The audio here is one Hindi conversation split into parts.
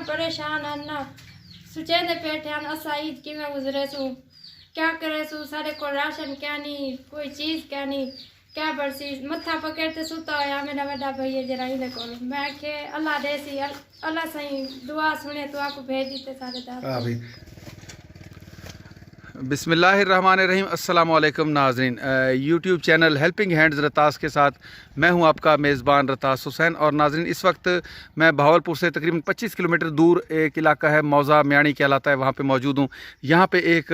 परेशान हैं ना सुचेंदे बैठे हैं असा ईद किवें गुजरे सू क्या करे सू सारे को राशन क्या नहीं कोई चीज़ क्या नहीं क्या बरसी मत्था पकड़ते सुता होया मेरा बड़ा भैया जरा इधर को मैं के अल्लाह देसी अल्लाह सही दुआ सुने तो आपको भेज देते सारे दाद। बिस्मिल्लाहिर्रहमानिर्रहीम। अस्सलाम वालेकुम नाज़रीन, यूट्यूब चैनल हेल्पिंग हैंड्स रतास के साथ मैं हूं आपका मेज़बान रतास हुसैन। और नाज़रीन, इस वक्त मैं भावलपुर से तकरीबन 25 किलोमीटर दूर एक इलाका है मौज़ा म्याणी कहलाता है, वहां पे मौजूद हूं। यहां पे एक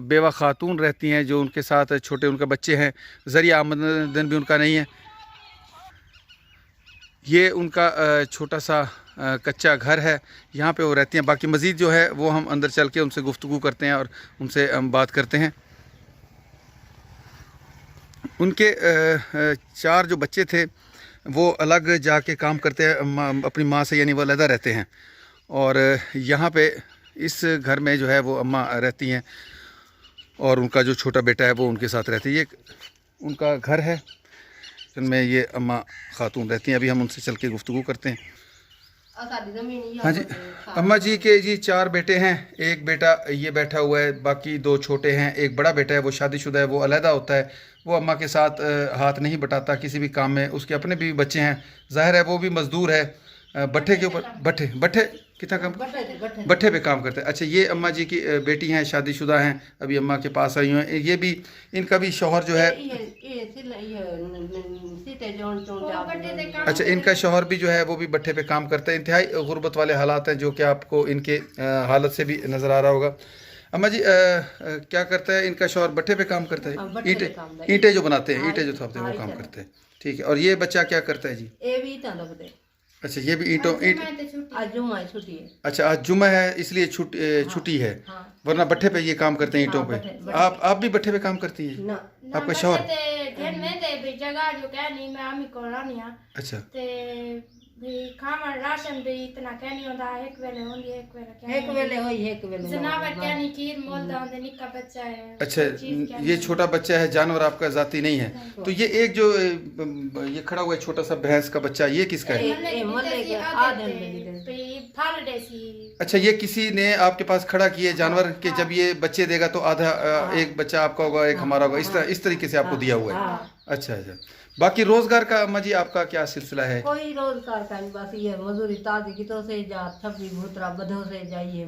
बेवा खातून रहती हैं जो उनके साथ छोटे उनके बच्चे हैं, ज़रिया आमदन भी उनका नहीं है। ये उनका छोटा सा कच्चा घर है, यहाँ पे वो रहती हैं। बाकी मज़ीद जो है वो हम अंदर चल के उनसे गुफ्तगू करते हैं और उनसे हम बात करते हैं। उनके 4 जो बच्चे थे वो अलग जाके काम करते हैं अपनी माँ से, यानी वो अलग रहते हैं। और यहाँ पे इस घर में जो है वो अम्मा रहती हैं और उनका जो छोटा बेटा है वो उनके साथ रहती है। ये उनका घर है जिनमें ये अम्मा खातून रहती हैं। अभी हम उनसे चल के गुफ्तगू करते हैं। हाँ जी, अम्मा जी के 4 बेटे हैं। एक बेटा ये बैठा हुआ है, बाकी 2 छोटे हैं। एक बड़ा बेटा है वो शादीशुदा है, वो अलहदा होता है, वो अम्मा के साथ हाथ नहीं बटाता किसी भी काम में। उसके अपने भी बच्चे हैं, ज़ाहिर है वो भी मज़दूर है, भट्ठे के ऊपर भट्ठे कितना काम भट्ठे पे काम करते हैं। अच्छा, ये अम्मा जी की बेटी हैं, शादीशुदा हैं, अभी अम्मा के पास आई हुई हैं। ये भी इनका भी शौहर जो है, अच्छा इनका शौहर भी जो है वो भी भट्ठे पे काम करता है। इंतहाई गुर्बत वाले हालात हैं जो कि आपको इनके हालत से भी नज़र आ रहा होगा। अम्मा जी क्या करता है इनका शौहर? भट्ठे पे काम करता है, ईंटें जो बनाते हैं, ईंटें जो थापते हैं वो काम करते हैं। ठीक है, और ये बच्चा क्या करता है जी? अच्छा, ये भी ईंट अच्छा, आज जुम्मा है इसलिए छुट्टी है, वरना भट्ठे पे ये काम करते हैं ईंटों पे। आप भी भट्ठे पे काम करती हैं? आपका शौहर? अच्छा, खाना राशन भी इतना क्या नहीं होता, एक वेले होंदी एक वेले जनावर क्या नहीं खीर मोलदा होंदे, निक्का बच्चा है। अच्छा, ये छोटा बच्चा है, जानवर आपका जाती नहीं है। तो ये एक जो ये खड़ा हुआ है छोटा सा भैंस का बच्चा, ये किसका है? अच्छा, ये किसी ने आपके पास खड़ा किए जानवर के, जब ये बच्चे देगा तो आधा एक बच्चा आपका होगा, एक हमारा होगा, इस तरीके से आपको दिया हुआ है। अच्छा अच्छा, बाकी रोजगार का अम्मा जी आपका क्या सिलसिला है? कोई रोजगार का नहीं, बस ये मजदूरी ताजी कितों से जा थपी भूतरा बधों से जाइए,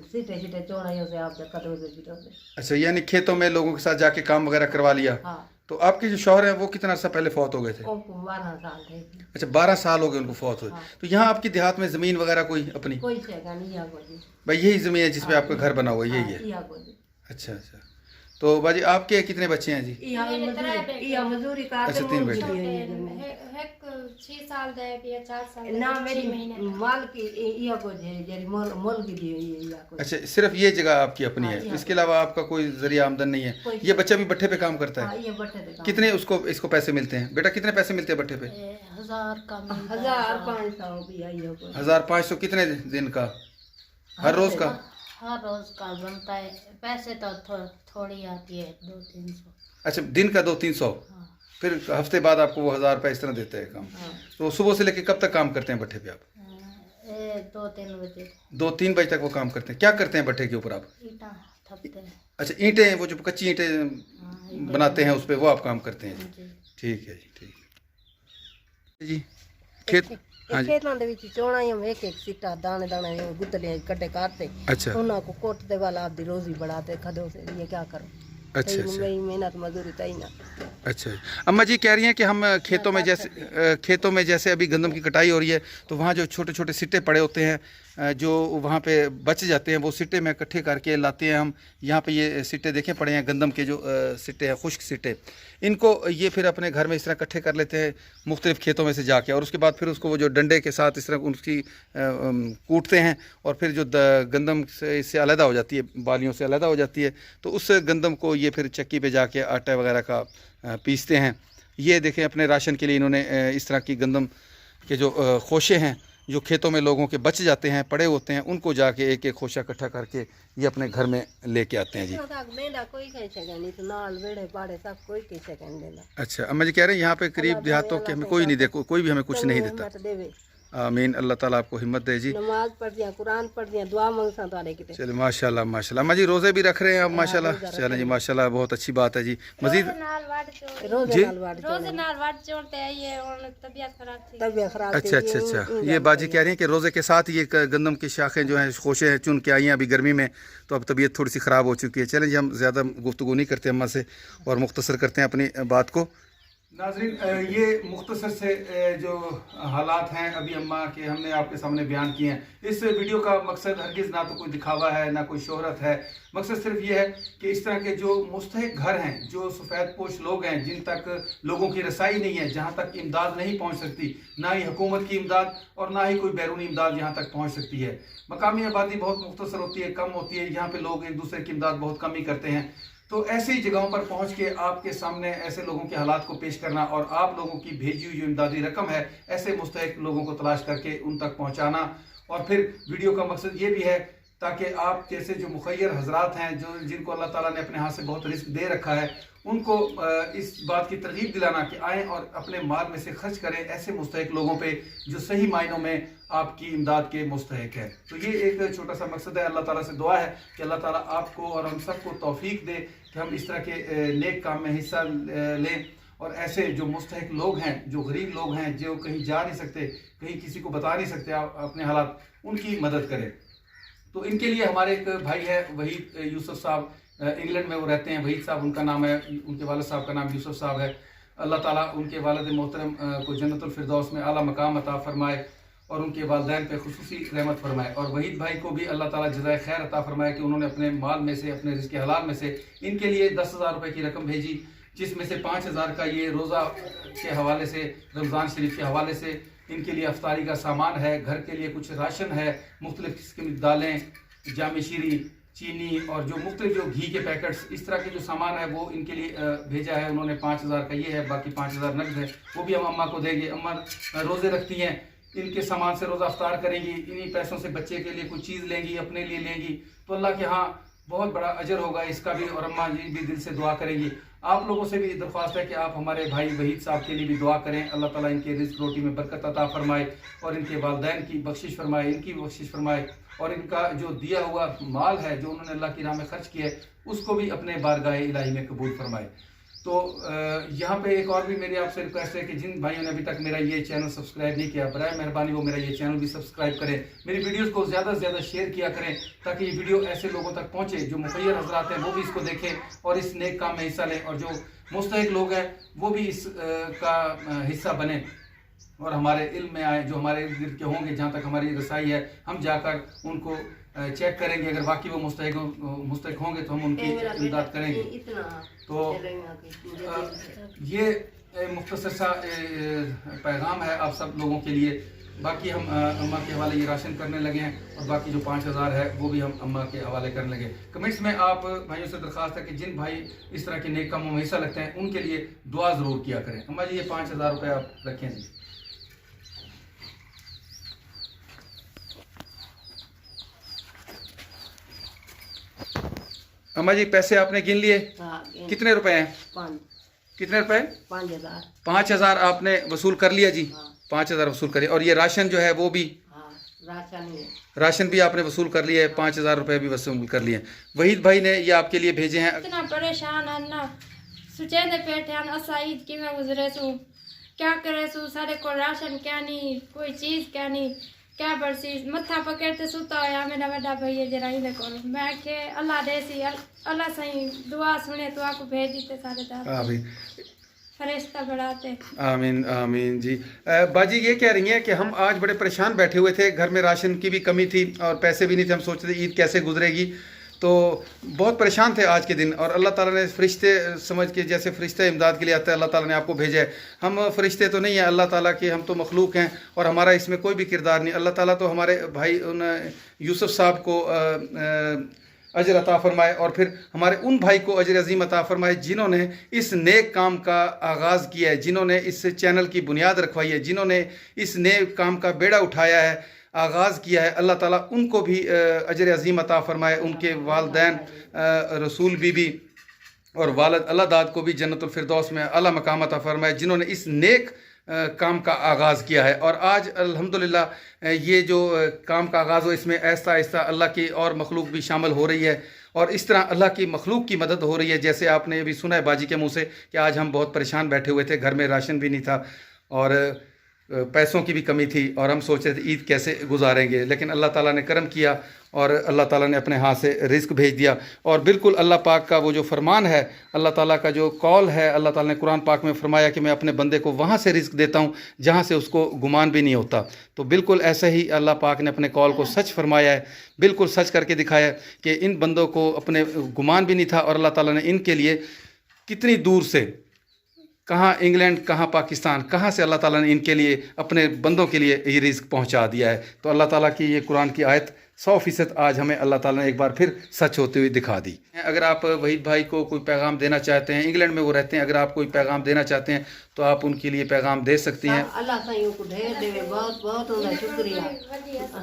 सीटे सीटे चौड़ाइयों से आप कदों से बिटों से। अच्छा, यानी खेतों में लोगों के साथ जाके काम वगैरह करवा लिया। हाँ। तो आपके जो शौहर हैं वो कितना अर्सा पहले फौत हो गए थे? 12 साल थे। अच्छा, 12 साल हो गए उनको फौत हुए। तो यहाँ आपकी देहात में जमीन वगैरह कोई अपनी? कोई जगह नहीं भाई, यही जमीन है जिसमें आपका घर बना हुआ है, यही है? अच्छा अच्छा, तो बाजी आपके कितने बच्चे हैं जी? मजदूरी का। अच्छा, 3 बेटे। अच्छा, सिर्फ ये जगह आपकी अपनी है, इसके अलावा आपका कोई जरिया आमदन नहीं है? ये बच्चा भी भट्ठे पे काम करता है? कितने इसको पैसे मिलते हैं बेटा? कितने पैसे मिलते हैं भट्ठे पे? 1500। कितने दिन का? हर रोज का? हर रोज का बनता है। पैसे तो थोड़ी आती है, 200-300। अच्छा, दिन का 200-300। हाँ। फिर हफ्ते बाद आपको वो 1000 रुपये इस तरह देते हैं काम। हाँ। तो सुबह से लेके कब तक काम करते हैं भट्ठे पे आप? 2-3 बजे। 2-3 बजे तक वो काम करते हैं। क्या करते हैं भट्ठे के ऊपर आप? ईंटा थपते हैं। अच्छा, ईंटें, वो जो कच्ची ईंटें बनाते हैं उस पर वो आप काम करते हैं? ठीक है जी, ठीक है जी। खेत खेतों ਦੇ ਵਿੱਚ ਚੋਣਾਂ ਇੱਕ ਇੱਕ ਸਿੱਟਾ ਦਾਣੇ ਦਾਣੇ ਗੁੱਦਲੇ ਕੱਟੇ ਕਾਟते। अच्छा, ਉਹਨਾਂ को कोटते वाला आपदी रोजी बढ़ाते खदों से, ये क्या करो। अच्छा अच्छा, मेहनत मजदूरी तई ना। अच्छा, अम्मा जी कह रही हैं कि हम खेतों में जैसे अभी गंदम की कटाई हो रही है तो वहाँ जो छोटे छोटे सिट्टे पड़े होते हैं जो वहाँ पे बच जाते हैं, वो सिट्टे में इकट्ठे करके लाते हैं हम। यहाँ पे ये सिट्टे देखें पड़े हैं, गंदम के जो सिट्टे हैं, खुश्क सिट्टे, इनको ये फिर अपने घर में इस तरह इकट्ठे कर लेते हैं मुख्तलिफ़ खेतों में से जाके, और उसके बाद फिर उसको वो जो डंडे के साथ इस तरह उनकी कूटते हैं, और फिर जो गंदम से इससे अलहदा हो जाती है, बालियों से अलहदा हो जाती है, तो उस गंदम को ये फिर चक्की पे जाके आटा वगैरह का पीसते हैं। ये देखें अपने राशन के लिए इन्होंने इस तरह की गंदम के जो खोशे हैं जो खेतों में लोगों के बच जाते हैं, पड़े होते हैं, उनको जाके एक एक खोशा इकट्ठा करके ये अपने घर में लेके आते हैं जी। अच्छा, अम्मा जी कह रहे हैं यहाँ पे करीब देहातों के हमें कोई नहीं देखो, कोई भी हमें कुछ नहीं देता। आमीन। अल्लाह ताला आपको हिम्मत दे जी। नमाज पढ़ दिया, कुरान पढ़ दिया, दुआ मंगसा तारे किते। चलिए माशाल्लाह माशाल्लाह। अम्मा जी रोज़े भी रख रहे हैं आप माशाल्लाह। चलें जी माशाल्लाह, बहुत अच्छी बात है जी। मज़ीद रोजे जी? नाल वाड़ रोजे नाल वाट चोड़ते आइए और तबीयत खराब थी। तबीयत खराब थी अच्छा अच्छा अच्छा। ये बाजी कह रही हैं कि रोज़े के साथ ये गंदम की शाखें जो हैं खोशे हैं चुन के आई हैं अभी गर्मी में, तो अब तबीयत थोड़ी सी ख़राब हो चुकी है। चलें जी हम ज़्यादा गुफ्तगू नहीं करते अम्मा से और मुख्तसर करते हैं अपनी बात को। नाज़रीन, ये मुख्तसर से जो हालात हैं अभी अम्मा के हमने आपके सामने बयान किए हैं। इस वीडियो का मकसद हरगिज़ ना तो कोई दिखावा है ना कोई शोहरत है। मकसद सिर्फ ये है कि इस तरह के जो मुस्तहिक घर हैं, जो सफ़ेद पोश लोग हैं, जिन तक लोगों की रसाई नहीं है, जहाँ तक इमदाद नहीं पहुँच सकती, ना ही हुकूमत की इमदाद और ना ही कोई बैरूनी इमदाद यहाँ तक पहुँच सकती है। मकामी आबादी बहुत मुख्तसर होती है, कम होती है, यहाँ पर लोग एक दूसरे की इमदाद बहुत कम ही करते हैं। तो ऐसी जगहों पर पहुंच के आपके सामने ऐसे लोगों के हालात को पेश करना और आप लोगों की भेजी हुई जो इमदादी रकम है ऐसे मुस्तहिक लोगों को तलाश करके उन तक पहुंचाना। और फिर वीडियो का मकसद ये भी है ताकि आप जैसे जो मुखय्यर हजरात हैं, जो जिनको अल्लाह ताला ने अपने हाथ से बहुत रिस्क दे रखा है, उनको इस बात की तरगीब दिलाना कि आएँ और अपने माल में से खर्च करें ऐसे मुस्तहिक लोगों पे जो सही मायनों में आपकी इमदाद के मुस्तहिक है। तो ये एक छोटा सा मकसद है। अल्लाह ताला से दुआ है कि अल्लाह ताला आपको और हम सबको तौफीक दे कि हम इस तरह के नेक काम में हिस्सा लें और ऐसे जो मुस्तहिक लोग हैं, जो गरीब लोग हैं, जो कहीं जा नहीं सकते, कहीं किसी को बता नहीं सकते अपने हालात, उनकी मदद करें। तो इनके लिए हमारे एक भाई है वहीद यूसुफ साहब, इंग्लैंड में वो रहते हैं। वहीद साहब उनका नाम है, उनके वालिद साहब का नाम यूसुफ साहब है। अल्लाह ताला उनके वालिद मोहतरम को जन्नतुल फिरदौस में आला मकाम अता फरमाए और उनके वालिदैन पे खुसूसी रहमत फरमाए। और वहीद भाई को भी अल्लाह ताला जज़ाए खैर अता फरमाए कि उन्होंने अपने माल में से, अपने रिज़्क़ हलाल में से इनके लिए 10,000 रुपये की रकम भेजी, जिसमें से 5,000 का ये रोज़ा के हवाले से, रमज़ान शरीफ के हवाले से इनके लिए अफ्तारी का सामान है, घर के लिए कुछ राशन है, मुख्तलिफ़ किस्म की दालें, जामे शीरी, चीनी और जो मुख्तलिफ जो घी के पैकेट्स, इस तरह के जो सामान है वो इनके लिए भेजा है उन्होंने। 5,000 का ये है, बाकी 5,000 नकद है, वो भी हम अम्मा को देंगे। अम्मा रोज़े रखती हैं, इनके सामान से रोज़ा अफ्तार करेंगी, इन्हीं पैसों से बच्चे के लिए कुछ चीज़ लेंगी, अपने लिए लेंगी, तो अल्लाह के यहाँ बहुत बड़ा अजर होगा इसका भी। और अम्मा जी भी दिल से दुआ करेंगी। आप लोगों से भी दरख्वास्त है कि आप हमारे भाई वहीद साहब के लिए भी दुआ करें। अल्लाह ताला इनके रिज़्क़ रोटी में बरकत अता फरमाए और इनके वालिदैन की बख्शिश फरमाए, इनकी भी बख्शिश फरमाए और इनका जो दिया हुआ माल है, जो उन्होंने अल्लाह की राह में खर्च किया है, उसको भी अपने बारगाह इलाही में कबूल फरमाए। तो यहाँ पे एक और भी मेरी आपसे रिक्वेस्ट है कि जिन भाइयों ने अभी तक मेरा ये चैनल सब्सक्राइब नहीं किया, बराए मेहरबानी वो मेरा ये चैनल भी सब्सक्राइब करें, मेरी वीडियोस को ज़्यादा से ज़्यादा शेयर किया करें ताकि ये वीडियो ऐसे लोगों तक पहुँचे जो मुखय्यर हजरात हैं वो भी इसको देखें और इस नेक काम में हिस्सा लें, और जो मुस्तहिक लोग हैं वो भी इस का हिस्सा बने और हमारे इल्म में आए। जो हमारे इर्द गिर्द के होंगे, जहाँ तक हमारी रसाई है, हम जाकर उनको चेक करेंगे। अगर वाकई वो मुस्तहिक होंगे तो हम उनकी इमदाद करेंगे। तो ये मुख्तसर सा पैगाम है आप सब लोगों के लिए। बाकी हम अम्मा के हवाले ये राशन करने लगे हैं और बाकी जो 5,000 है वो भी हम अम्मा के हवाले करने लगे। कमेंट्स में आप भाइयों से दरख्वास्त है कि जिन भाई इस तरह के नेक कामों में हिस्सा लगते हैं उनके लिए दुआ ज़रूर किया करें। अम्मा जी ये 5,000 रुपये आप रखें जी। अम्मा जी पैसे आपने गिन लिए? कितने रुपए हैं? 5 कितने रुपए? 5,000। 5,000 आपने वसूल कर लिया जी। 5,000 वसूल करिए। और ये राशन जो है वो भी? राशन भी आपने वसूल कर लिया है, 5,000 रुपये भी वसूल कर लिए। वहीद भाई ने ये आपके लिए भेजे हैं। इतना परेशान है ना, सुचेंदे पेट हैं, असा ईद कि मैं गुजरे सू, क्या करे सू, सारे को राशन क्या नहीं, कोई चीज़ क्या नहीं, क्या बरसी मत्था पकड़ते सुता होया मेरा बड़ा भैया जरा ही को। मैं के अल्लाह देसी अल्लाह सही दुआ सुने तो आपको भेज देते सारे दाद। आमीन फरिश्ता बढ़ाते। आमीन आमीन जी। बाजी ये कह रही हैं कि हम आज बड़े परेशान बैठे हुए थे, घर में राशन की भी कमी थी और पैसे भी नहीं थे। हम सोचते थे ईद कैसे गुजरेगी, तो बहुत परेशान थे आज के दिन। और अल्लाह ताला ने फरिश्ते समझ के, जैसे फरिश्ते इमदाद के लिए आता है, अल्लाह ताला ने आपको भेजा है। हम फरिश्ते तो नहीं हैं अल्लाह ताला के, हम तो मखलूक हैं और हमारा इसमें कोई भी किरदार नहीं। अल्लाह ताला तो हमारे भाई उन यूसुफ साहब को अजर अता फरमाए और फिर हमारे उन भाई को अजर अजीम अता फरमाए जिन्होंने इस नेक काम का आगाज़ किया है, जिन्होंने इस चैनल की बुनियाद रखवाई है, जिन्होंने इस नेक काम का बेड़ा उठाया है, आगाज़ किया है। अल्लाह ताला उनको भी अजर अजीम अता फरमाए, उनके वालिदैन रसूल बीबी और वालिद अल्लाह दाद को भी जन्नतुल फिरदौस में अला मकाम अता फरमाए, जिन्होंने इस नेक काम का आगाज़ किया है। और आज अल्हम्दुलिल्लाह ये जो काम का आगाज़ हो, इसमें ऐसा ऐसा अल्लाह की और मखलूक भी शामिल हो रही है और इस तरह अल्लाह की मखलूक की मदद हो रही है। जैसे आपने अभी सुना है बाजी के मुंह से कि आज हम बहुत परेशान बैठे हुए थे, घर में राशन भी नहीं था और पैसों की भी कमी थी और हम सोच रहे थे ईद कैसे गुजारेंगे, लेकिन अल्लाह ताला ने करम किया और अल्लाह ताला ने अपने हाथ से रिज़्क भेज दिया। और बिल्कुल अल्लाह पाक का वो जो फरमान है, अल्लाह ताला का जो कौल है, अल्लाह ताला ने कुरान पाक में फरमाया कि मैं अपने बंदे को वहाँ से रिज़्क देता हूँ जहाँ से उसको गुमान भी नहीं होता। तो बिल्कुल ऐसे ही अल्लाह पाक ने अपने कौल को सच फरमाया है, बिल्कुल सच करके दिखाया है कि इन बंदों को अपने गुमान भी नहीं था और अल्लाह ताला ने इनके लिए कितनी दूर से, कहाँ इंग्लैंड, कहाँ पाकिस्तान, कहाँ से अल्लाह ताला ने इनके लिए, अपने बंदों के लिए ये रिज़्क पहुँचा दिया है। तो अल्लाह ताला की ये कुरान की आयत 100% आज हमें अल्लाह ताला ने एक बार फिर सच होते हुए दिखा दी। अगर आप वहीद भाई को कोई पैगाम देना चाहते हैं, इंग्लैंड में वो रहते हैं, अगर आप कोई पैगाम देना चाहते हैं तो आप उनके लिए पैगाम दे सकती हैं। अल्लाह साईं को ढेर देवे, बहुत बहुत उनका शुक्रिया।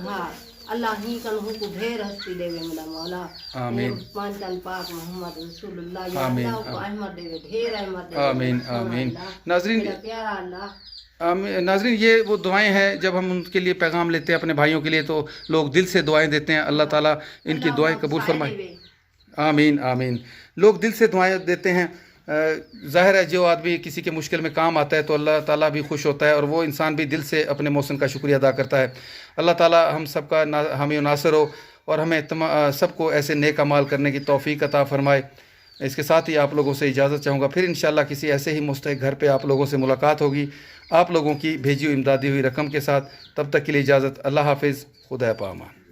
हाँ, अल्लाह ही कन को ढेर हस्ती देवे मेरा मौला। आमीन। पांच तन पाक मोहम्मद रसूलुल्लाह, या आमीन। अल्लाह को अहमद देवे, ढेर अहमद देवे। आमीन आमीन। नाज़रीन, मेरा प्यारा अल्लाह, नाज़रीन, ये वो दुआएं हैं जब हम उनके लिए पैगाम लेते हैं अपने भाइयों के लिए तो लोग दिल से दुआएं देते हैं। अल्लाह ताला इनकी दुआएं कबूल फरमाए। आमीन आमीन। लोग दिल से दुआएं देते हैं। ज़ाहिर है जो आदमी किसी के मुश्किल में काम आता है तो अल्लाह ताला भी खुश होता है और वो इंसान भी दिल से अपने मौसम का शुक्रिया अदा करता है। अल्लाह ताला हम सबका हमें नासर हो और हमें सबको ऐसे नेक अमाल करने की तौफीक अता फरमाए। इसके साथ ही आप लोगों से इजाज़त चाहूँगा, फिर इंशाअल्लाह किसी ऐसे ही मुस्तहिक घर पे आप लोगों से मुलाकात होगी आप लोगों की भेजी हुई इमदादी हुई रकम के साथ। तब तक के लिए इजाज़त। अल्लाह हाफिज़। खुदा पामान।